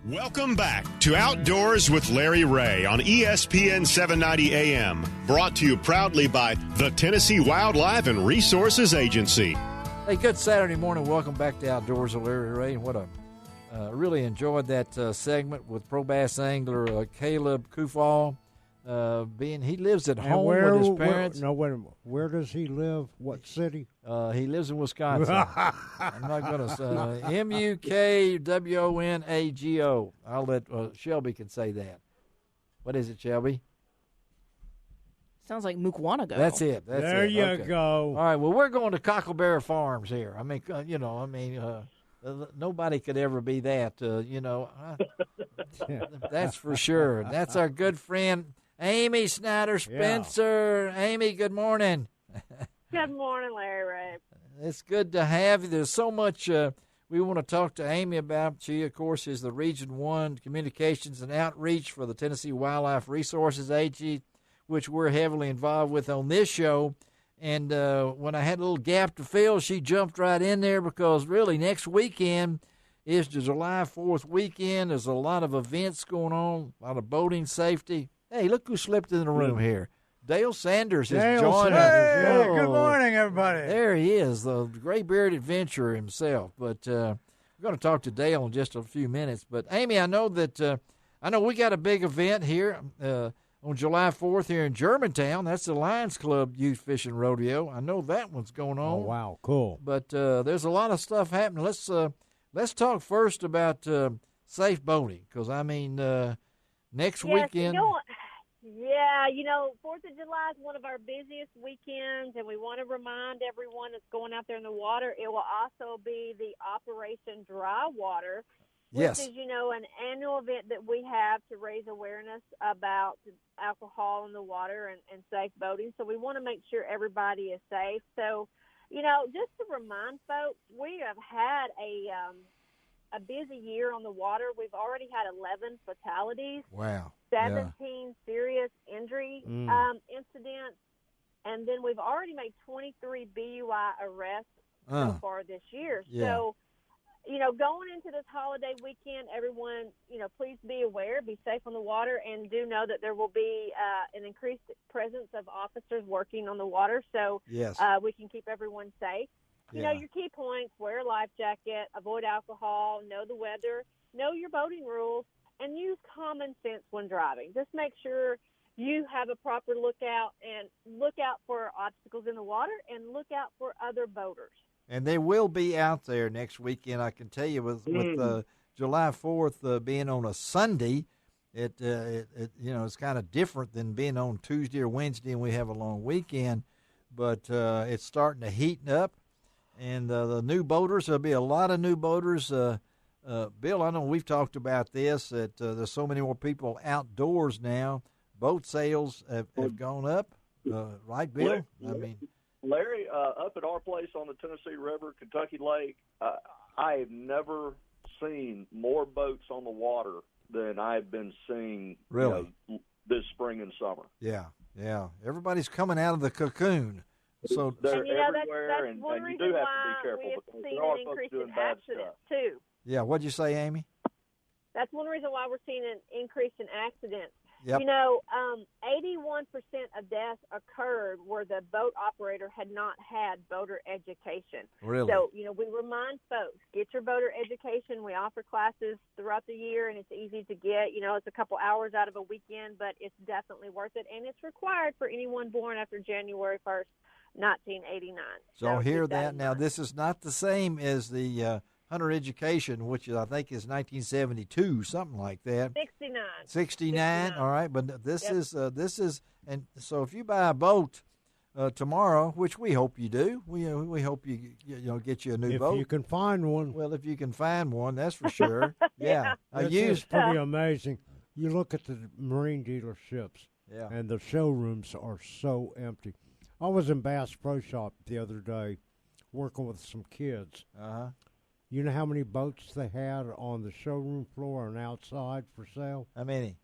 Welcome back to Outdoors with Larry Ray on ESPN 790 AM, brought to you proudly by the Tennessee Wildlife and Resources Agency. Hey, good Saturday morning. Welcome back to Outdoors with Larry Ray. What a really enjoyed that segment with pro bass angler Caleb Kufall. He lives at home with his parents. Where does he live? What city? He lives in Wisconsin. I'm not going to say Mukwonago. I'll let Shelby can say that. What is it, Shelby? Sounds like Mukwonago. That's it. There you go. All right. Well, we're going to Cockleberry Farms here. I mean, nobody could ever be that. That's for sure. That's our good friend Amy Snider-Spencer. Yeah. Amy, good morning. Good morning, Larry Ray. It's good to have you. There's so much we want to talk to Amy about. She, of course, is the Region 1 Communications and Outreach for the Tennessee Wildlife Resources Agency, which we're heavily involved with on this show. And when I had a little gap to fill, she jumped right in there because really next weekend is the July 4th weekend. There's a lot of events going on, a lot of boating safety. Hey, look who slipped in the room here. Dale Sanders has joined us. Hey, good morning, everybody. There he is, the gray-bearded adventurer himself. But we're going to talk to Dale in just a few minutes. But, Amy, I know we got a big event here on July 4th here in Germantown. That's the Lions Club Youth Fishing Rodeo. I know that one's going on. Oh, wow, cool. But there's a lot of stuff happening. Let's talk first about safe boating because, next weekend. 4th of July is one of our busiest weekends, and we want to remind everyone that's going out there in the water, it will also be the Operation Dry Water, which is, an annual event that we have to raise awareness about alcohol in the water and safe boating. So we want to make sure everybody is safe. So, just to remind folks, we have had a busy year on the water. We've already had 11 fatalities. Wow. 17 serious injury incidents. And then we've already made 23 BUI arrests so far this year. Yeah. So, going into this holiday weekend, everyone, please be aware, be safe on the water, and do know that there will be an increased presence of officers working on the water so we can keep everyone safe. Your key points: wear a life jacket, avoid alcohol, know the weather, know your boating rules, and use common sense when driving. Just make sure you have a proper lookout and look out for obstacles in the water and look out for other boaters. And they will be out there next weekend. I can tell you with July 4th being on a Sunday, it's kind of different than being on Tuesday or Wednesday and we have a long weekend. But it's starting to heat up. And the new boaters, there'll be a lot of new boaters. Bill, I know we've talked about this, that there's so many more people outdoors now. Boat sales have gone up, right, Bill? Larry, up at our place on the Tennessee River, Kentucky Lake, I have never seen more boats on the water than I've been seeing this spring and summer. Yeah. Everybody's coming out of the cocoon. So they're everywhere, that's and you do have to be careful because there are folks doing bad stuff. Too. Yeah, what'd you say, Amy? That's one reason why we're seeing an increase in accidents. Yep. 81% of deaths occurred where the boat operator had not had boater education. Really? So, we remind folks, get your boater education. We offer classes throughout the year, and it's easy to get. It's a couple hours out of a weekend, but it's definitely worth it, and it's required for anyone born after January 1st, 1989. So hear that. Now, this is not the same as the Hunter Education, which I think is 1972, something like that. 69. All right, but this is, and so if you buy a boat tomorrow, which we hope you do, we hope you get you a new boat. If you can find one. Well, if you can find one, that's for sure. Yeah. It's pretty amazing. You look at the marine dealerships, Yeah. And the showrooms are so empty. I was in Bass Pro Shop the other day working with some kids. Uh-huh. You know how many boats they had on the showroom floor and outside for sale? How many?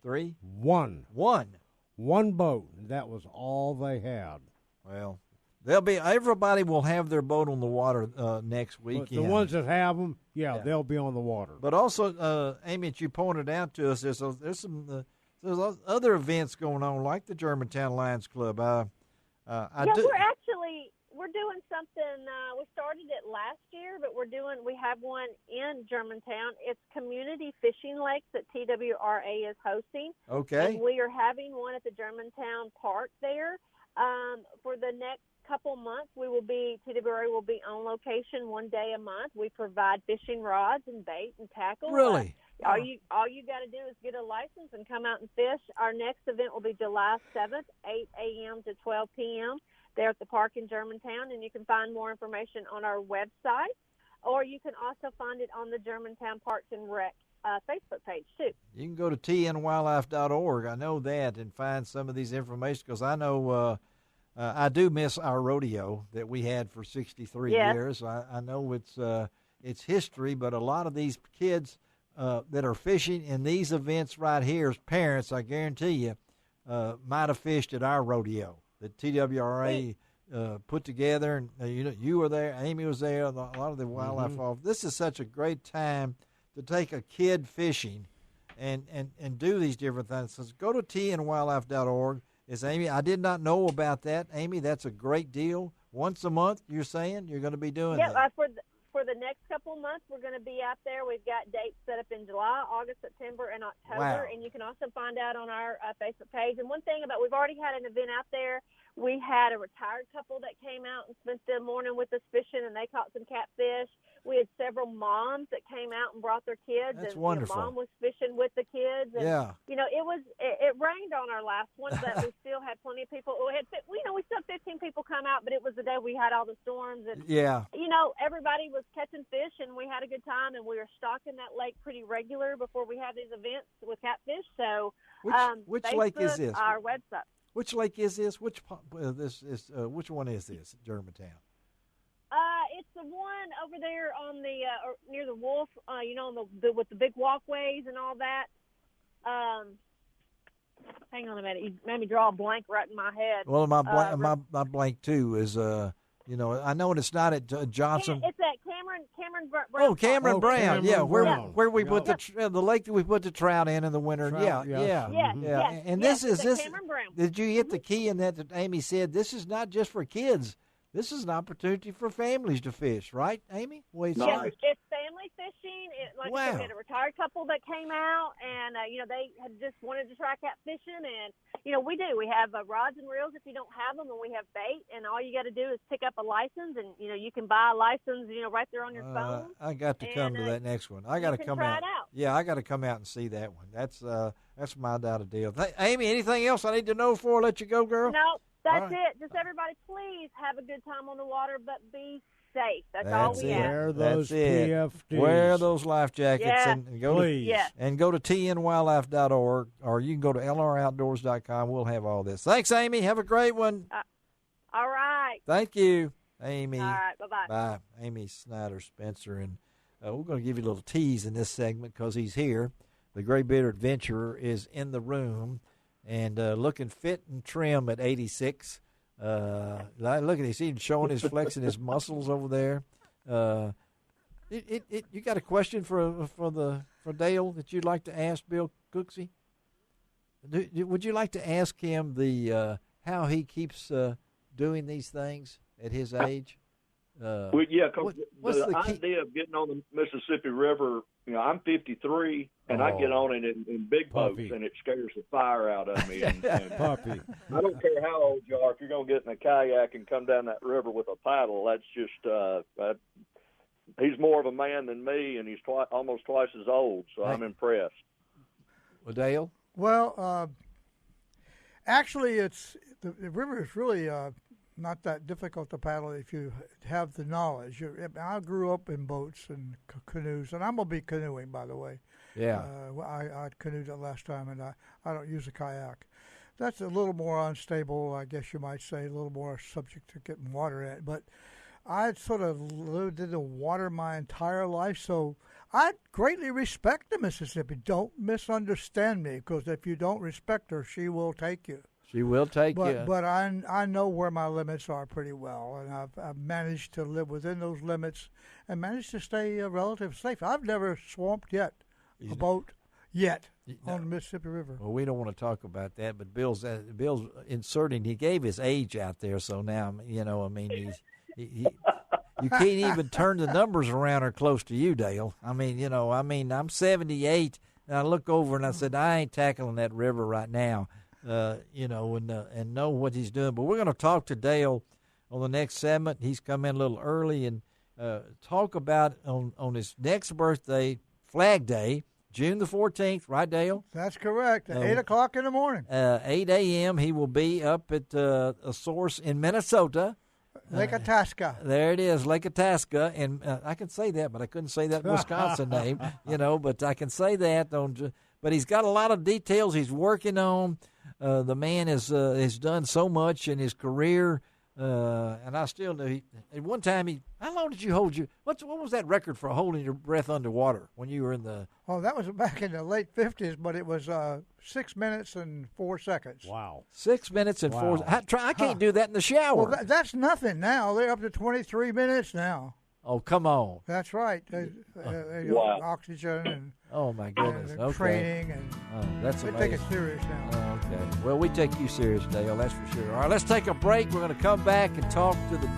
3? One. One. One boat. That was all they had. Well, Everybody will have their boat on the water next weekend. But the ones that have them, they'll be on the water. But also, Amy, as you pointed out to us, there's some other events going on, like the Germantown Lions Club. We're doing something. We started it last year, but we have one in Germantown. It's community fishing lakes that TWRA is hosting. Okay. And we are having one at the Germantown Park there. For the next couple months, TWRA will be on location one day a month. We provide fishing rods and bait and tackle. Really? All you got to do is get a license and come out and fish. Our next event will be July 7th, 8 a.m. to 12 p.m. there at the park in Germantown, and you can find more information on our website, or you can also find it on the Germantown Parks and Rec Facebook page, too. You can go to tnwildlife.org, I know that, and find some of these information, because I know I do miss our rodeo that we had for 63 years. I know it's history, but a lot of these kids that are fishing in these events right here, as parents, I guarantee you, might have fished at our rodeo that TWRA put together. And you were there, Amy was there, a lot of the wildlife. This is such a great time to take a kid fishing and do these different things. So go to tnwildlife.org. Is Amy? I did not know about that, Amy. That's a great deal. Once a month, you're saying you're going to be doing that. For the next couple of months, we're going to be out there. We've got dates set up in July, August, September, and October. Wow. And you can also find out on our Facebook page. And one thing we've already had an event out there. We had a retired couple that came out and spent the morning with us fishing, and they caught some catfish. We had several moms that came out and brought their kids. That's and wonderful. Mom was fishing with the kids. And, it rained on our last one, but we still had plenty of people. We still had 15 people come out, but it was the day we had all the storms. And, everybody was catching fish, and we had a good time, and we were stocking that lake pretty regular before we have these events with catfish. So, which Facebook, lake is this? Our website. Which lake is this? Which one is this? Germantown. It's the one over there on the near the Wolf. With the big walkways and all that. Hang on a minute. You made me draw a blank right in my head. Well, my blank too is I know it's not at Johnson. It's at Cameron Brown. Oh, Cameron Brown. Brown. Where we put the lake that we put the trout in the winter. Yes. And this is Cameron Brown. Did you hit the key in that Amy said? This is not just for kids. This is an opportunity for families to fish, right, Amy? It's family fishing. I said, we had a retired couple that came out, and they had just wanted to try catfishing, and we do. We have rods and reels if you don't have them, and we have bait, and all you got to do is pick up a license, and you can buy a license, right there on your phone. I got to come to that next one. I got to come try out. It out. Yeah, I got to come out and see that one. That's my doubt of deal. Amy, anything else I need to know before I let you go, girl? No. That's it. Just everybody, please have a good time on the water, but be safe. That's all we ask. Wear those PFDs. Wear those life jackets and go please. Go to tnwildlife.org, or you can go to lroutdoors.com. We'll have all this. Thanks, Amy. Have a great one. All right. Thank you, Amy. All right. Bye-bye. Bye. Amy Snider-Spencer. And we're going to give you a little tease in this segment because he's here. The Gray Bearded Adventurer is in the room. And looking fit and trim at 86. Look at this. He's showing flexing his muscles over there. You got a question for Dale that you'd like to ask Bill Cooksey? Would you like to ask him how he keeps doing these things at his age? Well, yeah, because the idea of getting on the Mississippi River, I'm 53, and I get on it in big boats, and it scares the fire out of me. And Puppy. I don't care how old you are. If you're going to get in a kayak and come down that river with a paddle, that's just he's more of a man than me, and he's almost twice as old, so I'm impressed. Well, Dale? Well, actually, the river is really not that difficult to paddle if you have the knowledge. I grew up in boats and canoes, and I'm going to be canoeing, by the way. Yeah. I canoed it last time, and I don't use a kayak. That's a little more unstable, I guess you might say, a little more subject to getting water in it. But I sort of lived in the water my entire life, so I greatly respect the Mississippi. Don't misunderstand me, because if you don't respect her, she will take you. She will take but, you. But I know where my limits are pretty well, and I've managed to live within those limits and managed to stay relatively safe. I've never swamped a boat on the Mississippi River. Well, we don't want to talk about that, but Bill's inserting. He gave his age out there, so now you can't even turn the numbers around or close to you, Dale. I'm 78, and I look over and I said, I ain't tackling that river right now, and know what he's doing. But we're going to talk to Dale on the next segment. He's come in a little early and talk about on his next birthday, Flag Day, June the 14th, right, Dale? That's correct. 8 o'clock in the morning. 8 a.m. He will be up at a source in Minnesota. Lake Itasca. There it is, Lake Itasca. And I can say that, but I couldn't say that Wisconsin name, but I can say that. But he's got a lot of details he's working on. The man has done so much in his career. And I still know. At one time, how long did you hold what was that record for holding your breath underwater when you were in the? Oh, that was back in the late 50s, but it was 6 minutes and 4 seconds. Wow. 6 minutes and 4. I can't do that in the shower. Well, that's nothing now. They're up to 23 minutes now. Oh, come on. That's right. Wow. Oxygen and oh my goodness. Okay. Training and that's they amazing. take it serious now. Oh, okay. Well, we take you serious, Dale. That's for sure. All right, let's take a break. We're going to come back and talk to the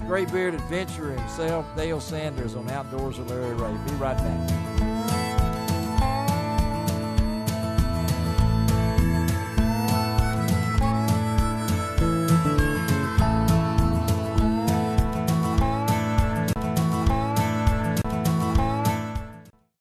gray-beard adventurer himself, Dale Sanders, on Outdoors with Larry Ray. Be right back.